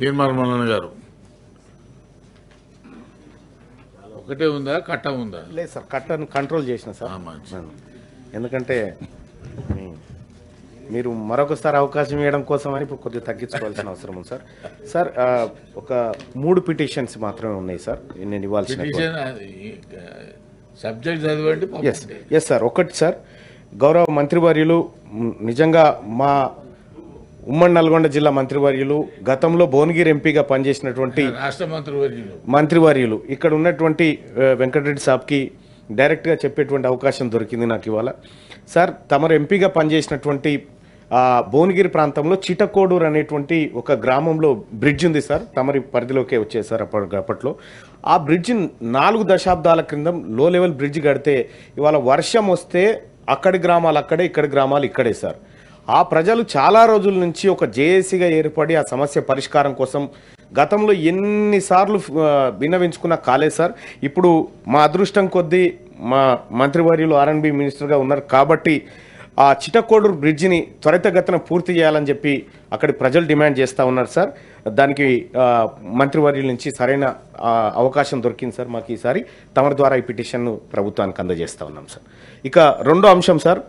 తీర్మార్ మల్లన్న గారు ఒకటే ఉందా కట్ట ఉందా? లేదు సార్, కట్టను కంట్రోల్ చేసిన సార్. ఎందుకంటే మీరు మరొకసారి అవకాశం ఇవ్వడం కోసం అని ఇప్పుడు కొద్దిగా తగ్గించుకోవాల్సిన అవసరం ఉంది సార్. సార్ ఒక 3 పిటిషన్స్ మాత్రమే ఉన్నాయి సార్ నేను ఇవ్వాల్సిన. సబ్జెక్ట్ చదవండి. Yes sir. ఒకటి సార్, గౌరవ మంత్రివర్యులు నిజంగా మా ఉమ్మడి నల్గొండ జిల్లా మంత్రివర్యులు గతంలో భువనగిరి ఎంపీగా పనిచేసినటువంటి రాష్ట్ర మంత్రివర్యులు ఇక్కడ ఉన్నటువంటి వెంకటరెడ్డి సాబ్కి డైరెక్ట్గా చెప్పేటువంటి అవకాశం దొరికింది నాకు ఇవాళ. సార్, తమరు ఎంపీగా పనిచేసినటువంటి భువనగిరి ప్రాంతంలో చిటకోడూరు అనేటువంటి ఒక గ్రామంలో బ్రిడ్జ్ ఉంది సార్, తమరి పరిధిలోకే వచ్చేది సార్ అప్పట్లో. ఆ బ్రిడ్జ్ 4 దశాబ్దాల క్రితం లో లెవెల్ బ్రిడ్జ్ కడితే ఇవాళ వర్షం వస్తే అక్కడి గ్రామాలు అక్కడే, ఇక్కడి గ్రామాలు ఇక్కడే సార్. ఆ ప్రజలు చాలా రోజుల నుంచి ఒక జేఏసీగా ఏర్పడి ఆ సమస్య పరిష్కారం కోసం గతంలో ఎన్నిసార్లు విన్నవించుకున్నా కాలేదు సార్. ఇప్పుడు మా అదృష్టం కొద్దీ మా మంత్రివర్యులు ఆర్ఎండ్బి మినిస్టర్గా ఉన్నారు కాబట్టి ఆ చిటకోడూరు బ్రిడ్జిని త్వరితగతిన పూర్తి చేయాలని చెప్పి అక్కడి ప్రజలు డిమాండ్ చేస్తూ ఉన్నారు సార్. దానికి మంత్రివర్యుల నుంచి సరైన అవకాశం దొరికింది సార్ మాకు ఈసారి. తమరి ద్వారా ఈ పిటిషన్ను ప్రభుత్వానికి అందజేస్తూ ఉన్నాం సార్. ఇక రెండో అంశం సార్,